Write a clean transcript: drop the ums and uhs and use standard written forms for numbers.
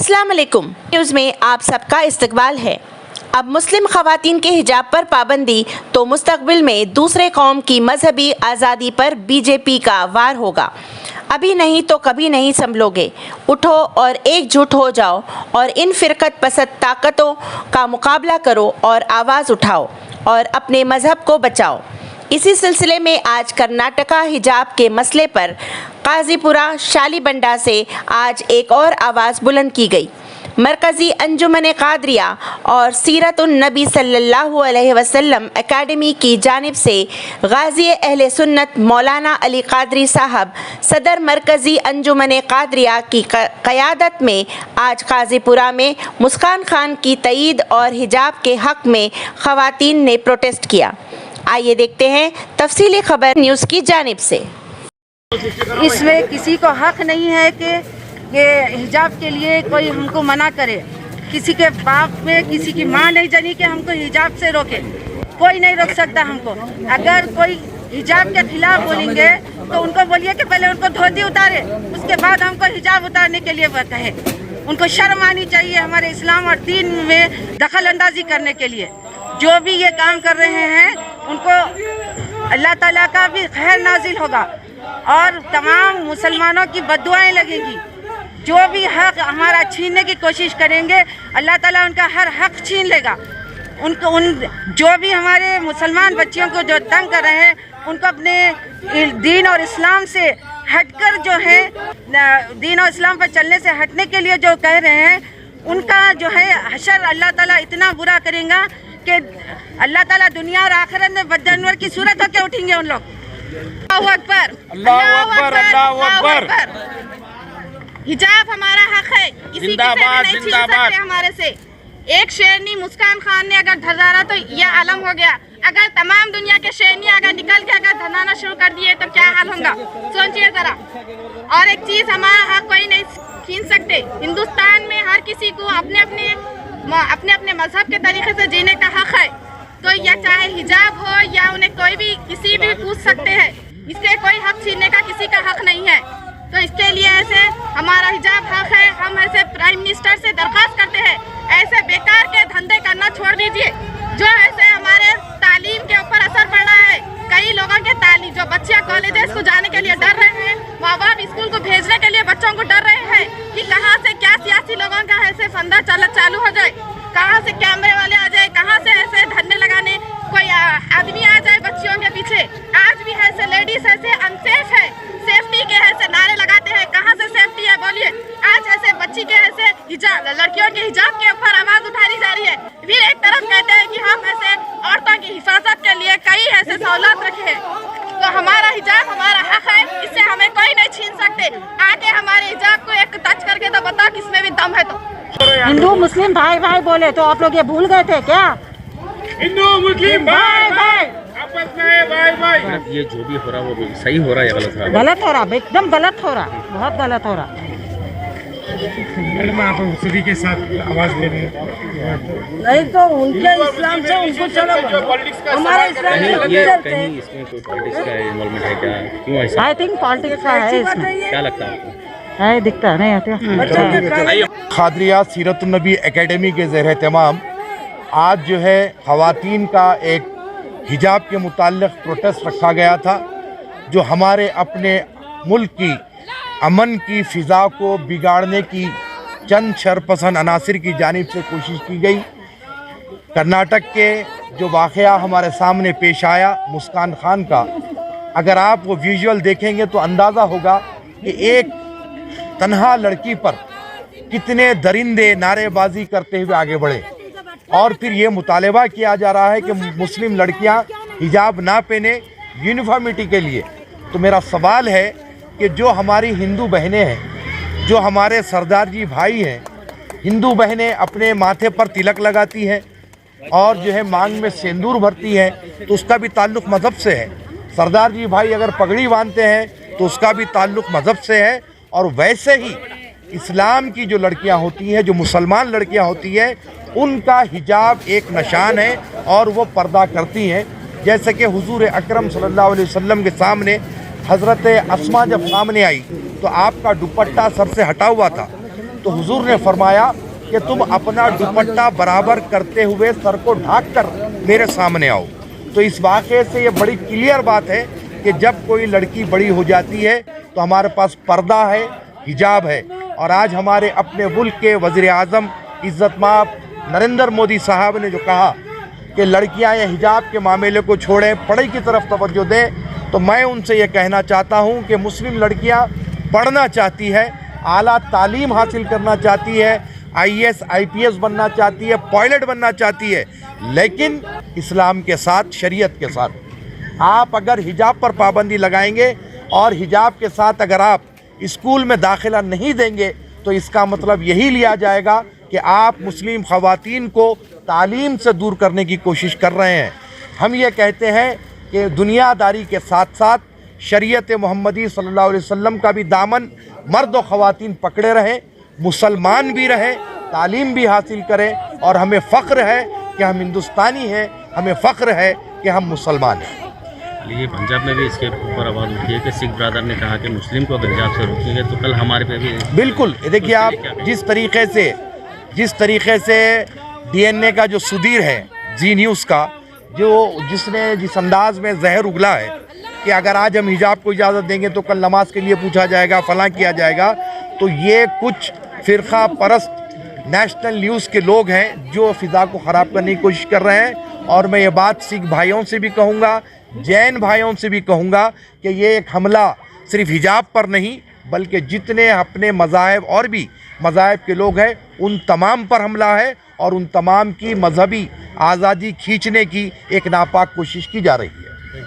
अस्सलाम वालेकुम। न्यूज़ में आप सबका इस्तकबाल है। अब मुस्लिम ख़वातीन के हिजाब पर पाबंदी तो मुस्तकबिल में दूसरे कौम की मजहबी आज़ादी पर बीजेपी का वार होगा। अभी नहीं तो कभी नहीं संभलोगे। उठो और एकजुट हो जाओ और इन फ़िरकत पसंद ताकतों का मुकाबला करो और आवाज़ उठाओ और अपने मज़हब को बचाओ। इसी सिलसिले में आज कर्नाटका हिजाब के मसले पर काजीपुरा शालीबंडा से आज एक और आवाज़ बुलंद की गई। मरकज़ी अंजुमन कादरिया और सीरतुन नबी सल्लल्लाहु अलैहि वसल्लम एकेडमी की जानिब से गाज़ी अहले सुन्नत मौलाना अली कादरी साहब सदर मरकज़ी अंजुमन कादरिया की क़यादत में आज काजीपुरा में मुस्कान खान की तईद और हिजाब के हक़ में ख़वातीन ने प्रोटेस्ट किया। आइए देखते हैं तफसीली खबर न्यूज़ की जानिब से। इसमें किसी को हक नहीं है कि ये हिजाब के लिए कोई हमको मना करे। किसी के बाप में किसी की माँ नहीं जानी कि हमको हिजाब से रोके। कोई नहीं रोक सकता हमको। अगर कोई हिजाब के खिलाफ बोलेंगे तो उनको बोलिए कि पहले उनको धोती उतारे, उसके बाद हमको हिजाब उतारने के लिए वो कहे। उनको शर्म आनी चाहिए हमारे इस्लाम और दीन में दखल अंदाजी करने के लिए। जो भी ये काम कर रहे हैं उनको अल्लाह ताला का भी खैर नाजिल होगा और तमाम मुसलमानों की बद्दुआएं लगेगी। जो भी हक हमारा छीनने की कोशिश करेंगे अल्लाह ताला उनका हर हक छीन लेगा। जो भी हमारे मुसलमान बच्चियों को जो तंग कर रहे हैं उनको अपने दीन और इस्लाम से हटकर जो है दीन और इस्लाम पर चलने से हटने के लिए जो कह रहे हैं उनका जो है हशर अल्लाह ताला इतना बुरा करेगा कि अल्लाह ताला दुनिया और आखिरत में बदजानवर की सूरत होकर उठेंगे उन लोग। अल्लाहु अकबर, अल्लाहु अकबर, अल्लाहु अकबर। हिजाब हमारा हक है, किसी की नहीं छीन सकते हमारे से। एक शेरनी मुस्कान खान ने अगर धरारा तो यह आलम हो गया। अगर तमाम दुनिया के शेरनी अगर निकल के अगर धराना शुरू कर दिए तो क्या हाल होगा, सोचिए जरा। और एक चीज, हमारा हक कोई नहीं छीन सकते। हिंदुस्तान में हर किसी को अपने अपने मजहब के तरीके से जीने का हक है। तो या चाहे हिजाब हो या उन्हें कोई भी किसी भी पूछ सकते हैं। इससे कोई हक छीनने का किसी का हक नहीं है। तो इसके लिए ऐसे हमारा हिजाब हक है। हम ऐसे प्राइम मिनिस्टर से दरख्वास्त करते हैं ऐसे बेकार के धंधे करना छोड़ दीजिए। जो ऐसे हमारे तालीम के ऊपर असर पड़ रहा है। कई लोगों के तालीम जो बच्चे कॉलेजेस को जाने के लिए डर रहे हैं, माँ बाप स्कूल को भेजने के लिए बच्चों को डर रहे हैं कि कहाँ से क्या सियासी लोगों का ऐसे फंदा चालू हो जाए, कहाँ से कैमरे वाले आ जाए, कहाँ से ऐसे धरने लगाने कोई आदमी आ जाए बच्चियों के पीछे। आज भी ऐसे लेडीज ऐसे अनसेफ है, सेफ्टी के ऐसे नारे लगाते हैं। कहाँ से सेफ्टी है बोलिए। आज ऐसे बच्ची के ऐसे हिजाब, लड़कियों के हिजाब के ऊपर आवाज उठाई जा रही है। फिर एक तरफ कहते हैं कि हम ऐसे औरतों की हिफाजत के लिए कई ऐसे सहूलत रखे हैं। तो हमारा हिजाब हमारा हक है, इससे हमें कोई नहीं छीन सकते। आके हमारे हिजाब को एक टच करके तो बताओ किसमें भी दम है। तो हिंदू मुस्लिम भाई भाई बोले तो आप लोग ये भूल गए थे क्या? हिंदू मुस्लिम भाई भाई आपस में भाई भाई। ये जो भी हो रहा है वो सही हो रहा है या गलत हो रहा है? गलत हो रहा, एकदम गलत हो रहा, बहुत गलत हो रहा। मैडम आप सभी के साथ आवाज दे रहे हैं। नहीं तो उनके इस्लाम से उनको चलो, हमारा इस्लाम कहीं इसमें कोई पॉलिटिक्स का इन्वॉल्वमेंट है क्या? क्यों ऐसा? आई थिंक पॉलिटिक्स का है इसमें। क्या लगता है आपको? है, दिखता नहीं आते। कादरिया सीरतुन्नबी एकेडमी के ज़ेर एहतमाम आज जो है ख़वातीन का एक हिजाब के मुताल्लिक़ प्रोटेस्ट रखा गया था, जो हमारे अपने मुल्क की अमन की फ़िज़ा को बिगाड़ने की चंद शरपसंद अनासिर की जानिब से कोशिश की गई। कर्नाटक के जो वाक़या हमारे सामने पेश आया मुस्कान खान का, अगर आप वो विजुअल देखेंगे तो अंदाज़ा होगा कि एक तन्हा लड़की पर कितने दरिंदे नारेबाजी करते हुए आगे बढ़े। और फिर ये मुतालबा किया जा रहा है कि मुस्लिम लड़कियां हिजाब ना पहने यूनिफॉर्मिटी के लिए। तो मेरा सवाल है कि जो हमारी हिंदू बहनें हैं, जो हमारे सरदार जी भाई हैं, हिंदू बहनें अपने माथे पर तिलक लगाती हैं और जो है मांग में सिंदूर भरती हैं, तो उसका भी ताल्लुक़ मज़हब से है। सरदार जी भाई अगर पगड़ी बांधते हैं तो उसका भी ताल्लुक़ मज़हब से है। और वैसे ही इस्लाम की जो लड़कियां होती हैं, जो मुसलमान लड़कियां होती हैं, उनका हिजाब एक निशान है और वो पर्दा करती हैं। जैसे कि हुजूर अकरम सल्लल्लाहु अलैहि वसल्लम के सामने हज़रत अस्मा जब सामने आई तो आपका दुपट्टा सर से हटा हुआ था। तो हुजूर ने फरमाया कि तुम अपना दुपट्टा बराबर करते हुए सर को ढाक कर मेरे सामने आओ। तो इस वाक़े से ये बड़ी क्लियर बात है कि जब कोई लड़की बड़ी हो जाती है तो हमारे पास पर्दा है, हिजाब है। और आज हमारे अपने मुल्क के वज़ीर आज़म इज़्ज़त माब नरेंद्र मोदी साहब ने जो कहा कि लड़कियां ये हिजाब के मामले को छोड़ें, पढ़ाई की तरफ तवज्जो दें, तो मैं उनसे ये कहना चाहता हूँ कि मुस्लिम लड़कियां पढ़ना चाहती है, आला तालीम हासिल करना चाहती है, IAS IPS बनना चाहती है, पायलट बनना चाहती है, लेकिन इस्लाम के साथ, शरीयत के साथ। आप अगर हिजाब पर पाबंदी लगाएंगे और हिजाब के साथ अगर आप स्कूल में दाखिला नहीं देंगे तो इसका मतलब यही लिया जाएगा कि आप मुस्लिम ख़वातीन को तालीम से दूर करने की कोशिश कर रहे हैं। हम ये कहते हैं कि दुनियादारी के साथ साथ शरीयत मोहम्मदी सल्लल्लाहु अलैहि वसल्लम का भी दामन मर्द और ख़वातीन पकड़े रहें, मुसलमान भी रहें, तालीम भी हासिल करें। और हमें फ़ख्र है कि हम हिंदुस्तानी हैं, हमें फ़ख्र है कि हम मुसलमान हैं। ये पंजाब में भी इसके ऊपर आवाज़ उठी है कि सिख ब्रदर ने कहा कि मुस्लिम को अगर हिजाब से रोकेंगे तो कल हमारे पे भी। बिल्कुल, देखिए आप जिस तरीक़े से DNA का जो सुधीर है जी न्यूज़ का, जिसने जिस अंदाज में जहर उगला है कि अगर आज हम हिजाब को इजाज़त देंगे तो कल नमाज के लिए पूछा जाएगा, फलां किया जाएगा, तो ये कुछ फ़िरक़ा परस्त नेशनल न्यूज़ के लोग हैं जो फ़िज़ा को ख़राब करने की कोशिश कर रहे हैं। और मैं ये बात सिख भाइयों से भी कहूँगा, जैन भाइयों से भी कहूँगा कि ये एक हमला सिर्फ हिजाब पर नहीं बल्कि जितने अपने मज़ाहिब और भी मज़ाहिब के लोग हैं उन तमाम पर हमला है और उन तमाम की मजहबी आज़ादी खींचने की एक नापाक कोशिश की जा रही है।